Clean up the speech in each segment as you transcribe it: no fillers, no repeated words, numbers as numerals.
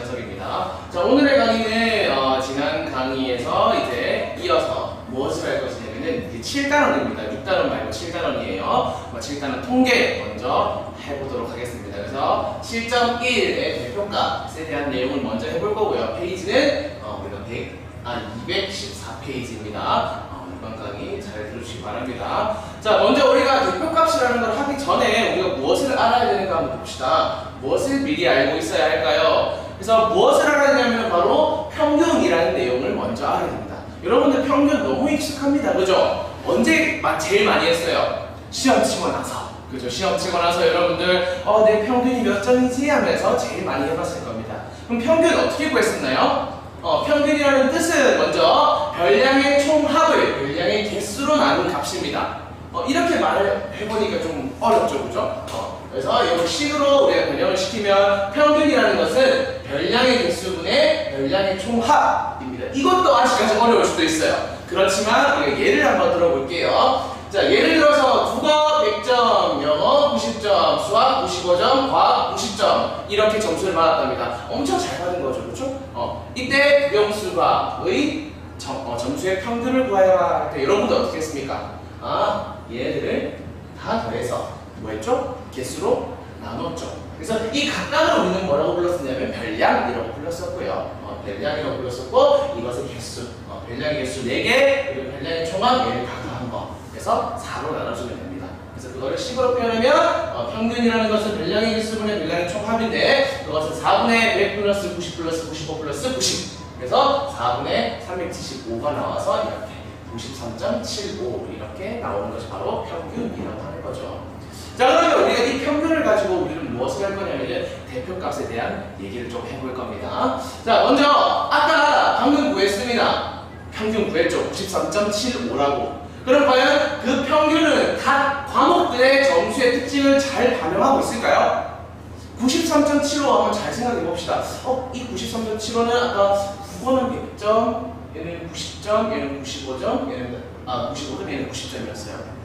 지한석입니다. 자, 오늘의 강의는 지난 강의에서 이제 이어서 무엇을 할 것이냐면은 7단원입니다. 6단원 말고 7단원이에요. 7단원 통계 먼저 해보도록 하겠습니다. 그래서 7.1의 대표값에 대한 내용을 먼저 해볼 거고요. 페이지는 우리가 214페이지입니다. 이번 강의 잘 들어주시기 바랍니다. 자, 먼저 우리가 대표값이라는 걸 하기 전에 우리가 무엇을 알아야 되는가 한번 봅시다. 무엇을 미리 알고 있어야 할까요? 그래서 무엇을 알아야 되냐면 바로 평균이라는 내용을 먼저 알아야 됩니다. 여러분들 평균 너무 익숙합니다. 그죠? 언제 제일 많이 했어요? 시험 치고 나서. 그죠? 시험 치고 나서 여러분들 내 평균이 몇 점이지? 하면서 제일 많이 해봤을 겁니다. 그럼 평균 어떻게 구했었나요? 평균이라는 뜻은 먼저 별량의 총합을 별량의 개수로 나눈 값입니다. 이렇게 말을 해보니까 좀 어렵죠, 그죠? 그래서 이 식으로 우리가 변형을 시키면 평균이라는 것은 별량의 개수분의 별량의 총합입니다. 이것도 아직까지 어려울 수도 있어요. 그렇지만 우리가 예를 한번 들어볼게요. 자, 예를 들어서 국어 100점, 영어 90점, 수학 95점, 과학 90점 이렇게 점수를 받았답니다. 엄청 잘 받은 거죠, 그렇죠? 이때 국영수과의 점수의 평균을 구하여야 할 때 여러분들 어떻게 했습니까? 얘네들을 다 더해서 뭐 했죠? 개수로 나눴죠. 그래서 이 각각을 우리는 뭐라고 불렀었냐면 별량이라고 불렀었고요. 별량이라고 불렀었고 이것은 개수, 별량의 개수 4개 그리고 별량의 총합 얘를 다 더한 거. 그래서 4로 나눠주면 됩니다. 그래서 그거를 10으로 표현하면 평균이라는 것은 별량의 개수분의 별량의 총합인데 그것은 4분의 100 플러스 90 플러스 95 플러스 90 그래서 4분의 375가 나와서 이렇게 93.75 이렇게 나오는 것이 바로 평균이라고 하는 거죠. 자, 그러면 우리가 이 평균을 가지고 우리는 무엇을 할 거냐면 대표값에 대한 얘기를 좀 해볼 겁니다. 자, 먼저 아까 방금 구했습니다. 평균 구했죠. 93.75라고. 그럼 과연 그 평균은 각 과목들의 점수의 특징을 잘 반영하고 있을까요? 93.75 한번 잘 생각해 봅시다. 이 93.75는 아까 국어는 100점, 얘는 90점, 얘는 95점, 얘는 95점, 얘는 90점이었어요.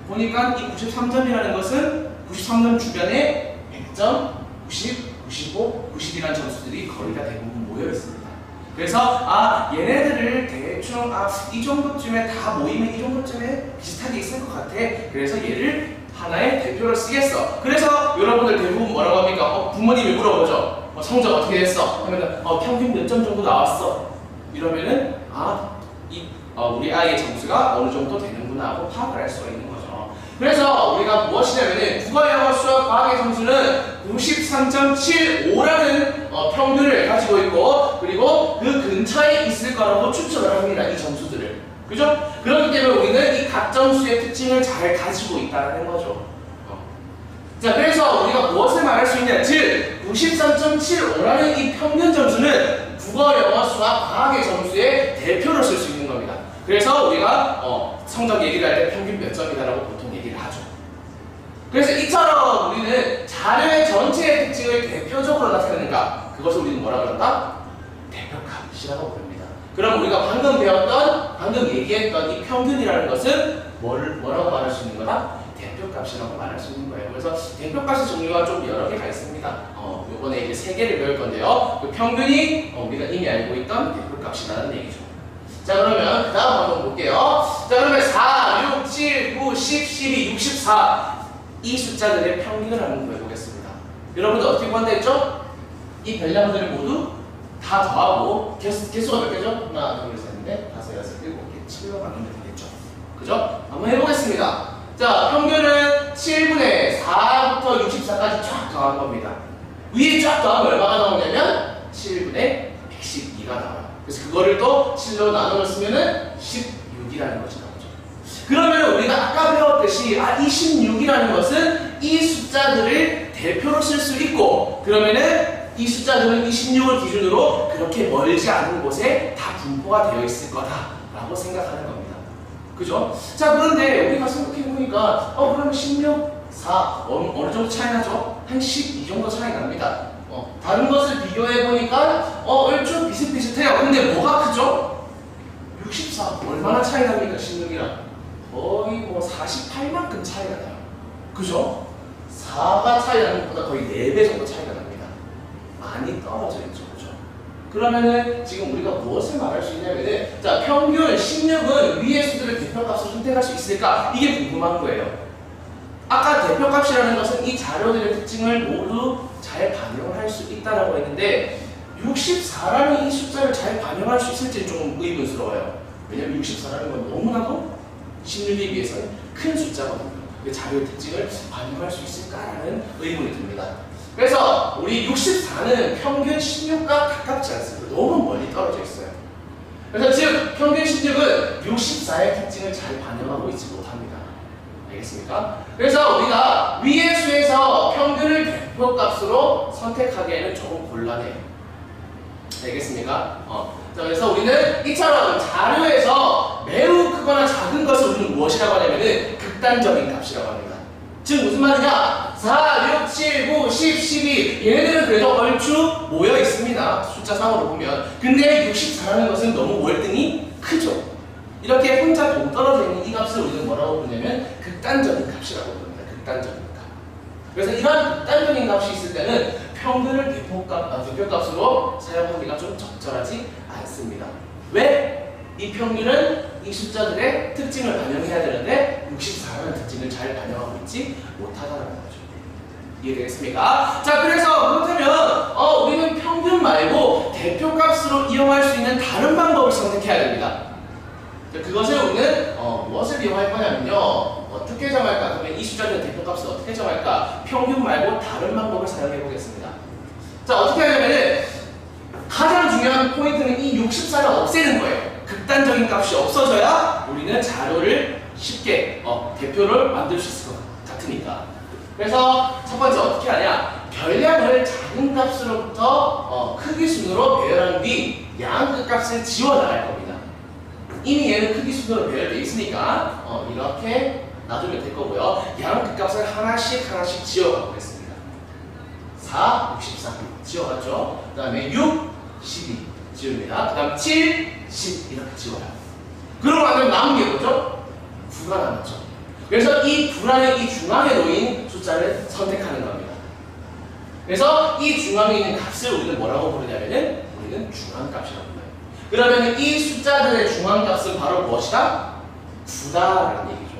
보니까 이 93점이라는 것은 93점 주변에 100점, 90, 95, 90이라는 점수들이 거의 다 대부분 모여 있습니다. 그래서 얘네들을 대충 이 정도쯤에 다 모이면 이 정도쯤에 비슷하게 있을 것 같아. 그래서 얘를 하나의 대표로 쓰겠어. 그래서 여러분들 대부분 뭐라고 합니까? 부모님이 물어보죠. 성적 어떻게 됐어? 하면은 평균 몇 점 정도 나왔어. 이러면은 우리 아이의 점수가 어느 정도 되는구나 하고 파악을 할 수가 있는 거죠. 그래서 우리가 무엇이냐면은 국어, 영어, 수학, 과학의 점수는 93.75라는 평균을 가지고 있고 그리고 그 근처에 있을 거라고 추측을 합니다. 이 점수들을. 그죠? 그렇기 때문에 우리는 이 각 점수의 특징을 잘 가지고 있다는 거죠. 자, 그래서 우리가 무엇을 말할 수 있냐? 즉 93.75라는 이 평균 점수는 국어, 영어, 수학, 과학의 점수의 대표로 쓸 수 있는 겁니다. 그래서 우리가 성적 얘기를 할 때 평균 몇 점이다라고 보통 얘기를 하죠. 그래서 이처럼 우리는 자료의 전체의 특징을 대표적으로 나타내는가? 그것을 우리는 뭐라 그런다? 대표값이라고 부릅니다. 그럼 우리가 방금 얘기했던 이 평균이라는 것은 뭐라고 말할 수 있는 거다? 대표값이라고 말할 수 있는 거예요. 그래서 대표값의 종류가 좀 여러 개가 있습니다. 이번에 이제 3개를 배울 건데요. 그 평균이 우리가 이미 알고 있던 대표값이라는 얘기죠. 자, 그러면 그 다음 한번 볼게요. 자, 그러면 4, 6, 7, 9, 10, 12, 64 이 숫자들의 평균을 한번 구해보겠습니다. 여러분들 어떻게 구한다 했죠? 이 별량들을 모두 다 더하고 개수가 몇 개죠? 하나, 둘, 셋, 넷, 다섯, 여섯, 일곱 개, 7로 나누면 되겠죠. 그죠? 한번 해보겠습니다. 자, 평균은 7분의 4부터 64까지 쫙 더한 겁니다. 위에 쫙 더하면 얼마가 나오냐면 7분의 112가 나와요. 그래서 그거를 또 7로 나눠 쓰면은 16이라는 것이 나오죠. 그러면 우리가 아까 배웠듯이 이 16이라는 것은 이 숫자들을 대표로 쓸 수 있고 그러면은 이 숫자들은 26을 기준으로 그렇게 멀지 않은 곳에 다 분포가 되어 있을 거다라고 생각하는 겁니다. 그죠? 자, 그런데 우리가 생각해보니까 그러면 16, 4 어느 정도 차이 나죠? 한 12 정도 차이 납니다. 다른 것을 비교해보니까 얼추 비슷비슷해요. 근데 뭐가 크죠? 64 얼마나 차이 납니까? 16이랑 거의 48만큼 차이가 나요. 그죠? 4가 차이 나는 것보다 거의 4배 정도 차이가 납니다. 많이 떨어져 있죠. 그죠? 그러면은 지금 우리가 무엇을 말할 수 있냐면은 자, 평균 16은 위의 수들의 대표값을 선택할 수 있을까? 이게 궁금한 거예요. 아까 대표값이라는 것은 이 자료들의 특징을 모두 잘 반영할 수 있다라고 했는데 64라는 이 숫자를 잘 반영할 수 있을지 좀 의문스러워요. 왜냐면 64라는 건 너무나도 16에 비해서는 큰 숫자거든요. 그 자료의 특징을 반영할 수 있을까라는 의문이 듭니다. 그래서 우리 64는 평균 16과 가깝지 않습니다. 너무 멀리 떨어져 있어요. 그래서 즉 평균 16은 64의 특징을 잘 반영하고 있지 못합니다. 알겠습니까? 그래서 우리가 위의 수에서 평균을 대표값으로 선택하기에는 조금 곤란해요. 알겠습니까? 자, 그래서 우리는 이처럼 자료에서 매우 크거나 작은 것을 우리는 무엇이라고 하냐면은 극단적인 값이라고 합니다. 즉 무슨 말이냐? 4, 6, 7, 9, 10, 12 얘네들은 그래도 얼추 모여 있습니다. 숫자상으로 보면. 근데 64라는 것은 너무 월등히 크죠. 이렇게 혼자 동떨어져 있는 이 값을 우리는 뭐라고 부르냐면 극단적인 값이라고 부릅니다. 극단적인 값. 그래서 이런 극단적인 값이 있을 때는 평균을 대표값으로 사용하기가 좀 적절하지 않습니다. 왜? 이 평균은 이 숫자들의 특징을 반영해야 되는데 64라는 특징을 잘 반영하고 있지 못하다는 거죠. 이해되겠습니까? 자, 그래서 그렇다면 우리는 평균 말고 대표값으로 이용할 수 있는 다른 방법을 선택해야 됩니다. 그것을 우리는 무엇을 이용할 거냐면요. 어떻게 정할까? 그러면 이 숫자들의 대표값을 어떻게 정할까? 평균 말고 다른 방법을 사용해 보겠습니다. 자, 어떻게 하냐면은 가장 중요한 포인트는 이 64를 없애는 거예요. 극단적인 값이 없어져야 우리는 자료를 쉽게 대표를 만들 수 있을 것 같으니까. 그래서 첫 번째 어떻게 하냐? 별량을 작은 값으로부터 크기 순으로 배열한 뒤 양 끝값을 지워 나갈 겁니다. 이미 얘는 크기 순으로 배열되어 있으니까 이렇게 놔두면 될 거고요. 양 끝값을 하나씩 지워 가보겠습니다. 4, 63 지워갔죠. 그 다음에 6, 12 지웁니다. 그 다음 7, 10 이렇게 지워요. 그러고 나면 남은 게 뭐죠? 9가 남았죠. 그래서 이 불안의 이 중앙에 놓인 숫자를 선택하는 겁니다. 그래서 이 중앙에 있는 값을 우리는 뭐라고 부르냐면은 우리는 중앙값이라고 불러요. 그러면 이 숫자들의 중앙값은 바로 무엇이다? 9다라는 얘기죠.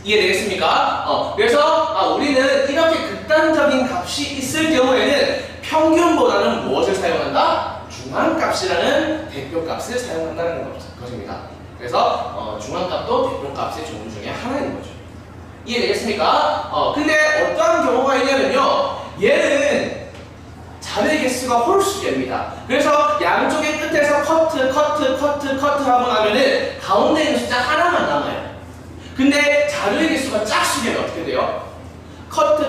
이해되겠습니까? 그래서 우리는 이렇게 극단적인 값이 있을 경우에는 평균보다는 무엇을 사용한다? 중앙값이라는 대표값을 사용한다는 것입니다. 그래서 중앙값도 대표값의 종류 중에 하나인 거죠. 이해되겠습니까? 근데 어떠한 경우가 있냐면요. 얘는 자료의 개수가 홀수입니다. 그래서 양쪽의 끝에서 커트 하고 나면은 가운데 있는 숫자 하나만 남아요. 근데 자료의 개수가 짝수면 어떻게 돼요? 커트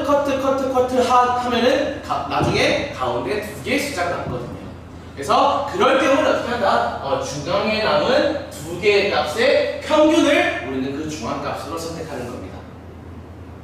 하면은 나중에 가운데 두 개의 숫자가 남거든요. 그래서 그럴 경우는 어떻게 한다? 중앙에 남은 두 개의 값의 평균을 우리는 그 중앙값으로 선택하는 겁니다.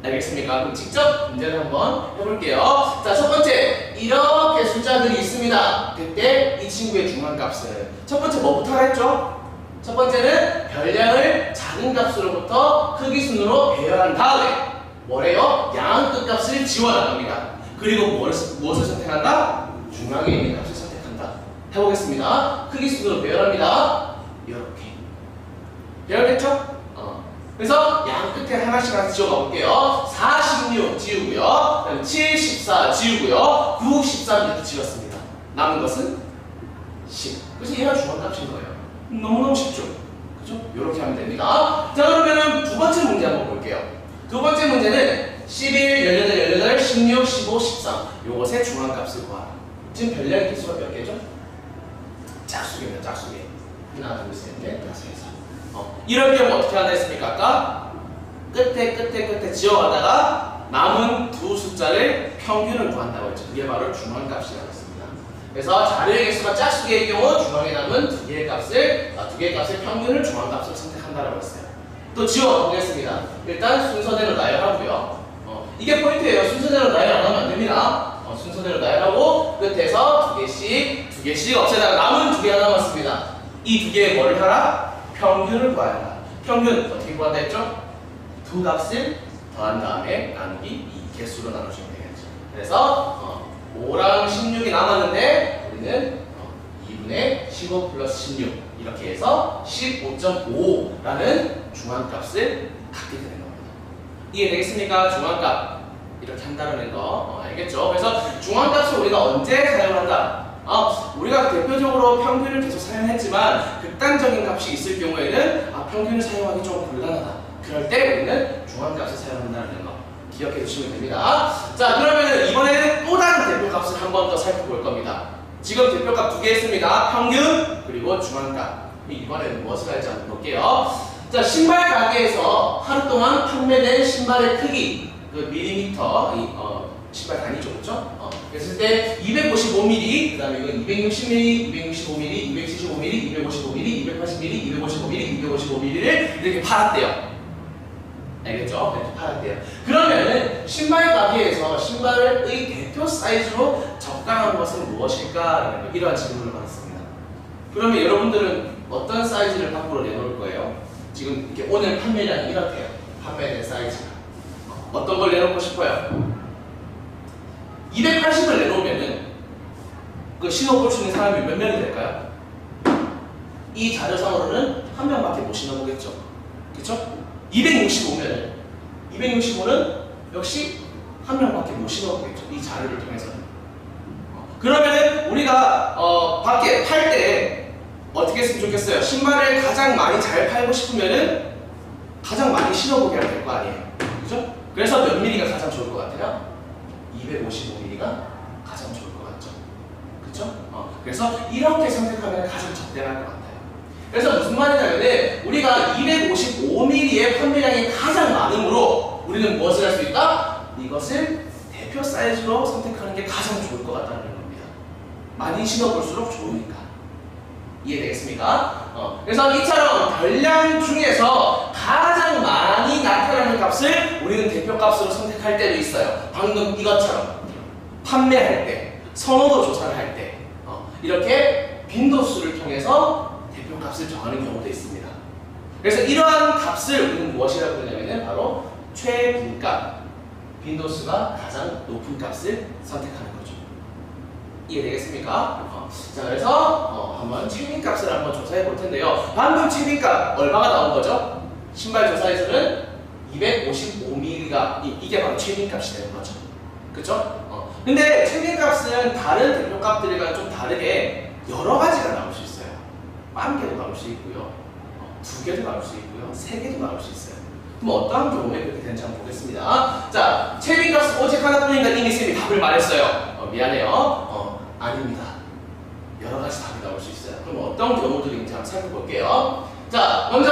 알겠습니까? 그럼 직접 문제를 한번 해볼게요. 자, 첫 번째, 이렇게 숫자들이 있습니다. 그때 이 친구의 중앙값은 첫 번째 뭐부터 했죠? 첫 번째는 별량을 작은 값으로부터 크기 순으로 배열한 다음에 뭐래요? 양 끝값을 지워 나갑니다. 그리고 무엇을 선택한다? 중앙에 있는 값을 선택한다. 해보겠습니다. 크기 순으로 배열합니다. 이렇게 배열됐죠? 그래서 양 끝에 하나씩 지워가 볼게요. 46 지우고요. 그다음에 74 지우고요. 9, 13 이렇게 지웠습니다. 남은 것은 10. 그래서 얘가 중앙값인 거예요. 너무너무 쉽죠? 그죠? 이렇게 하면 됩니다. 자, 그러면은 두 번째 문제 한번 볼게요. 두 번째 문제는 11, 18, 16, 15, 13 요것의 중앙값을 구하라. 지금 별량의 개수가 몇 개죠? 짝수개입니다. 짝수개. 하나, 둘, 셋, 넷, 다섯, 여섯. 이럴 경우 어떻게 한다 했습니까? 아까 끝에 지워가다가 남은 두 숫자를 평균을 구한다고 했죠. 그게 바로 중앙값이라고 했습니다. 그래서 자료의 개수가 짝수개의 경우 중앙에 남은 두 개의 값을 평균을 중앙값으로 선택한다고 했어요. 또 지워보겠습니다. 일단 순서대로 나열하고요. 이게 포인트예요. 순서대로 나열 안 하면 안 됩니다. 순서대로 나열하고 끝에서 두 개씩 없애다가 남은 두 개가 남았습니다. 이 두 개에 뭘 하라? 평균을 구해야 한다. 평균 어떻게 구한다 했죠? 두 값을 더한 다음에 나누기 2 개수로 나누시면 되겠죠. 그래서 5랑 16이 남았는데 우리는 15 플러스 16 이렇게 해서 15.5라는 중앙값을 갖게 되는 겁니다. 이해되겠습니까? 중앙값 이렇게 한다는 거 알겠죠? 그래서 중앙값을 우리가 언제 사용한다? 우리가 대표적으로 평균을 계속 사용했지만 극단적인 값이 있을 경우에는 평균을 사용하기 좀 곤란하다. 그럴 때 우리는 중앙값을 사용한다는 거 기억해 주시면 됩니다. 자, 그러면 이번에는 또 다른 대표값을 한 번 더 살펴볼 겁니다. 지금 대표값 두 개 했습니다. 평균 그리고 중앙값. 이번에는 무엇을 할지 한번 볼게요. 자, 신발 가게에서 하루 동안 판매된 신발의 크기 그 밀리미터 신발 단위죠, 그렇죠? 그랬을 때 255mm, 그 다음에 이건 260mm, 265mm, 275mm, 255mm, 280mm, 255mm, 255mm를 이렇게 팔았대요. 알겠죠? 이렇게 팔았대요. 그러면 신발 가게에서 신발의 대표 사이즈로 적당한 것은 무엇일까? 이러한 질문을 받았습니다. 그러면 여러분들은 어떤 사이즈를 밖으로 내놓을 거예요? 지금 이렇게 오늘 판매량이 이렇게요. 판매된 사이즈가. 어떤 걸 내놓고 싶어요? 280을 내놓으면은 그 신어볼 수 있는 사람이 몇 명이 될까요? 이 자료상으로는 한 명밖에 못 신어보겠죠. 그렇죠? 265는 역시 한 명밖에 못 신어보겠죠. 이 자료를 통해서는. 그러면은 우리가 밖에 팔 때 어떻게 했으면 좋겠어요? 신발을 가장 많이 잘 팔고 싶으면은 가장 많이 신어보게 해야 될 거 아니에요. 그죠? 그래서 몇 미리가 가장 좋을 것 같아요? 255mm가 가장 좋을 것 같죠. 그쵸? 그래서 이렇게 선택하면 가장 적당할 것 같아요. 그래서 무슨 말이냐면 우리가 255mm의 판매량이 가장 많으므로 우리는 무엇을 할 수 있다? 이것을 대표 사이즈로 선택하는 게 가장 좋을 것 같다는 겁니다. 많이 신어볼수록 좋으니까. 이해되겠습니까? 그래서 이처럼 별량 중에서 가장 많이 나타나는 값을 우리는 대표값으로 선택할 때도 있어요. 방금 이것처럼 판매할 때, 선호도 조사를 할 때 이렇게 빈도수를 통해서 대표값을 정하는 경우도 있습니다. 그래서 이러한 값을 우리는 무엇이라고 부르냐면 바로 최빈값, 빈도수가 가장 높은 값을 선택하는 거죠. 이해되겠습니까? 자, 그래서 한번 최빈값을 한번 조사해 볼 텐데요. 방금 최빈값 얼마가 나온 거죠? 신발 조사에서는 255mm가 이게 바로 최빈값이 되는 거죠. 그쵸? 근데 최빈값은 다른 대표값들과 좀 다르게 여러 가지가 나올 수 있어요. 1개도 나올 수 있고요. 2개도 나올 수 있고요. 3개도 나올 수 있어요. 그럼 어떠한 경우에 그렇게 되는지 한번 보겠습니다. 자, 최빈값은 오직 하나뿐이니까 이미 쌤이 답을 말했어요. 미안해요. 아닙니다. 여러 가지 답이 나올 수 있어요. 그럼 어떤 경우들인지 한번 살펴볼게요. 자, 먼저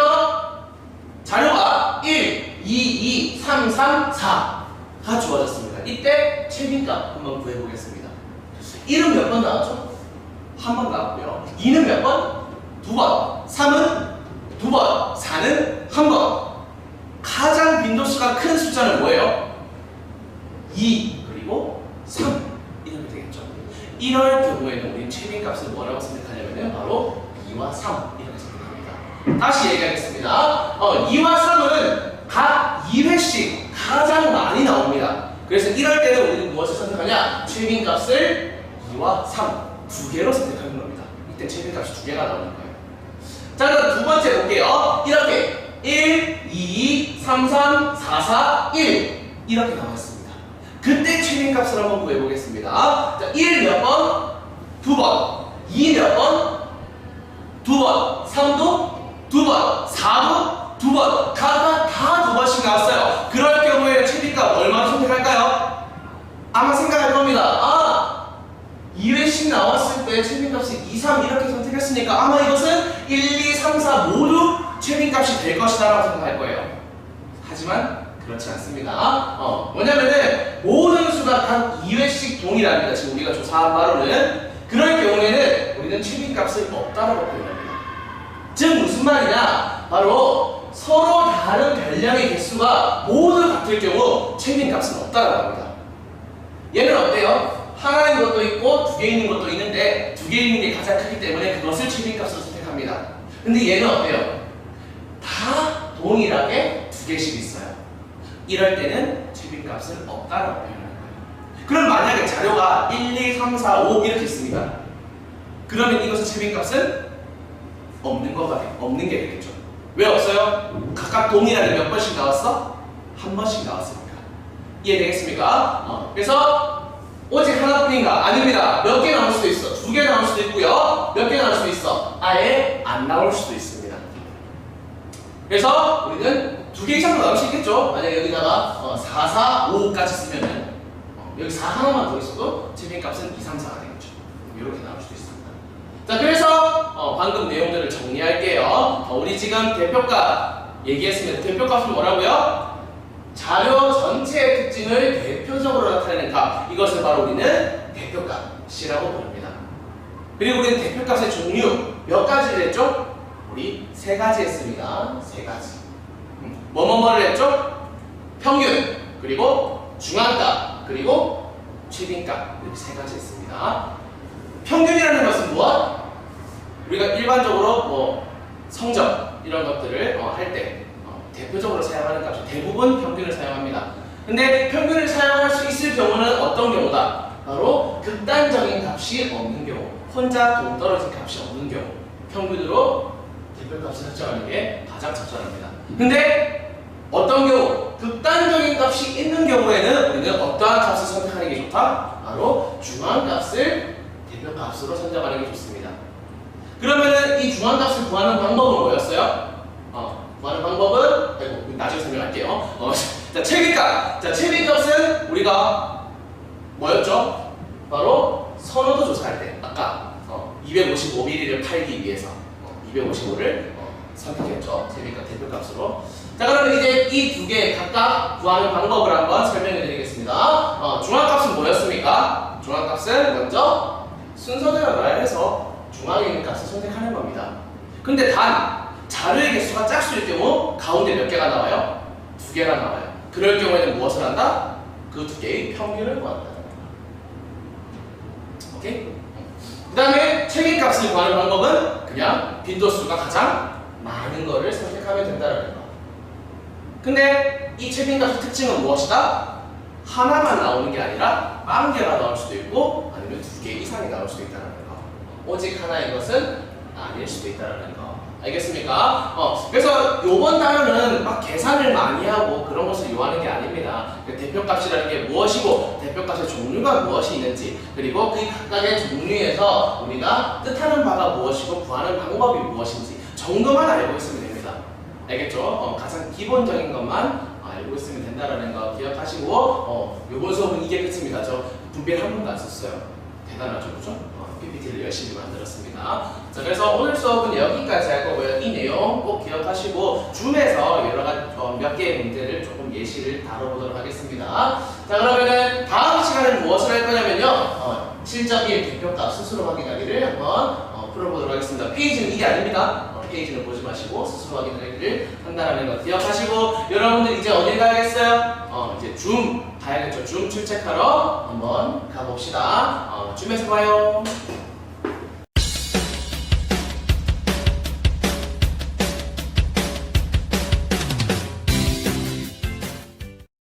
자료가 1, 2, 2, 3, 3, 4가 주어졌습니다. 이때 최빈값 한번 구해보겠습니다. 1은 몇 번 나왔죠? 한 번 나왔고요. 2는 몇 번? 2번. 3은 2번. 4는 한 번. 가장 빈도수가 큰 숫자는 뭐예요? 2 그리고 3 이렇게 되겠죠. 이럴 경우에는 우리는 최빈값을 뭐라고 선택하냐면 바로 2와 3 이렇게 선택합니다. 다시 얘기하겠습니다. 2와 3은 각 2회씩 가장 많이 나옵니다. 그래서 이럴 때는 우리는 무엇을 선택하냐? 최빈값을 2와 3 두 개로 선택하는 겁니다. 이때 최빈값이 두 개가 나오는 거예요. 자, 그럼 두 번째 볼게요. 이렇게 1, 2, 3, 3, 4, 4, 1 이렇게 나왔습니다. 그때 최빈값을 한번 구해보겠습니다. 자, 1 몇 번? 2번. 2 몇 번? 2번. 3도 2번. 4도 2번. 각각 다 2번씩 나왔어요. 그럴 경우에 최빈값 얼마를 선택할까요? 아마 생각할 겁니다. 2회씩 나왔을 때 최빈값이 2, 3 이렇게 선택했으니까 아마 이것은 1, 2, 3, 4 모두 최빈값이 될 것이다 라고 생각할 거예요. 하지만 그렇지 않습니다. 뭐냐면은 모든 수가 단 2회씩 동일합니다. 지금 우리가 조사한 바로는. 그럴 경우에는 우리는 최빈값을 없다라고 표현합니다. 즉 무슨 말이냐? 바로 서로 다른 별량의 개수가 모두 같을 경우 최빈값은 없다라고 합니다. 얘는 어때요? 하나인 것도 있고 2개 있는 것도 있는데 2개 있는 게 가장 크기 때문에 그것을 최빈값으로 선택합니다. 근데 얘는 어때요? 다 동일하게 2개씩 있어요. 이럴 때는 최빈값을 없다라고 표현하는 거예요. 그럼 만약에 자료가 1, 2, 3, 4, 5 이렇게 있습니다. 그러면 이것의 최빈값은 없는 게 되겠죠. 왜 없어요? 각각 동일하게 몇 번씩 나왔어? 한 번씩 나왔으니까. 이해되겠습니까? 그래서 오직 하나뿐인가? 아닙니다. 몇 개 나올 수도 있어. 2개 나올 수도 있고요. 몇 개 나올 수도 있어. 아예 안 나올 수도 있습니다. 그래서 우리는 2개 이상도 나올 수 있겠죠. 만약에 여기다가 4, 4, 5까지 쓰면은 여기 4 하나만 더 있어도 최빈값은 2, 3, 4가 되겠죠. 이렇게 나올 수도 있습니다. 자, 그래서 방금 내용들을 정리할게요. 우리 지금 대표값 얘기했습니다. 대표값은 뭐라고요? 자료 전체의 특징을 대표적으로 나타내는 값. 이것을 바로 우리는 대표값이라고 부릅니다. 그리고 우리는 대표값의 종류 몇 가지를 했죠? 우리 3가지 했습니다. 3가지. 뭐를 했죠? 평균, 그리고 중앙값, 그리고 최빈값. 이렇게 3가지 했습니다. 평균이라는 것은 무엇? 우리가 일반적으로 성적 이런 것들을 할 때 대표적으로 사용하는 값이 대부분 평균을 사용합니다. 근데 평균을 사용할 수 있을 경우는 어떤 경우다? 바로 극단적인 값이 없는 경우, 혼자 동떨어진 값이 없는 경우, 평균으로 대표값을 설정하는 게 가장 적절합니다. 근데 어떤 경우? 극단적인 값이 있는 경우에는 우리는 어떠한 값을 선택하는 게 좋다? 바로 중앙값을 대표값으로 선정하는 게 좋습니다. 그러면은 이 중앙값을 구하는 방법은 뭐였어요? 구하는 방법은 나중에 설명할게요. 자, 최빈값. 자, 최빈값은 우리가 뭐였죠? 바로 선호도 조사할 때 아까 255mm를 팔기 위해서 255를 선택했죠. 최빈값 대표값으로. 자, 그러면 이제 이 2개 각각 구하는 방법을 한번 설명해 드리겠습니다. 중앙값은 뭐였습니까? 중앙값은 먼저 순서대로 나열해서 중앙에 있는 값을 선택하는 겁니다. 근데 단 자료의 개수가 짝수일 경우 가운데 몇 개가 나와요? 2개가 나와요. 그럴 경우에는 무엇을 한다? 그 2개의 평균을 구한다. 오케이? 그 다음에 최빈값을 구하는 방법은 그냥 빈도수가 가장 많은 거를 선택하면 된다는 거. 근데 이 최빈값의 특징은 무엇이다? 하나만 나오는 게 아니라 10개가 나올 수도 있고 아니면 2개 이상이 나올 수도 있다는 거. 오직 하나인 것은 아닐 수도 있다는 거. 알겠습니까? 그래서 요번 단어는 막 계산을 많이 하고 그런 것을 요하는 게 아닙니다. 대표값이라는 게 무엇이고 대표값의 종류가 무엇이 있는지 그리고 그 각각의 종류에서 우리가 뜻하는 바가 무엇이고 구하는 방법이 무엇인지 정도만 알고 있으면 됩니다. 알겠죠? 가장 기본적인 것만 알고 있으면 된다는 거 기억하시고 요번 수업은 이게 끝입니다. 저 분배를 한 번도 안 썼어요. 대단하죠, 그죠? PPT를 열심히 만들었습니다. 자, 그래서 오늘 수업은 여기까지 할 거고요. 이 내용 꼭 기억하시고 줌에서 여러 가지 몇 개의 문제를 조금 예시를 다뤄보도록 하겠습니다. 자, 그러면은 다음 시간에는 무엇을 할 거냐면요. 7.1 대표값 스스로 확인하기를 한번 풀어보도록 하겠습니다. 페이지는 이게 아닙니다. 페이지는 보지 마시고 스스로 확인하기를 한다는 거 기억하시고 여러분들 이제 어딜 가야겠어요? 이제 줌 가야겠죠. 줌 출첵하러 한번 가봅시다. 줌에서 봐요.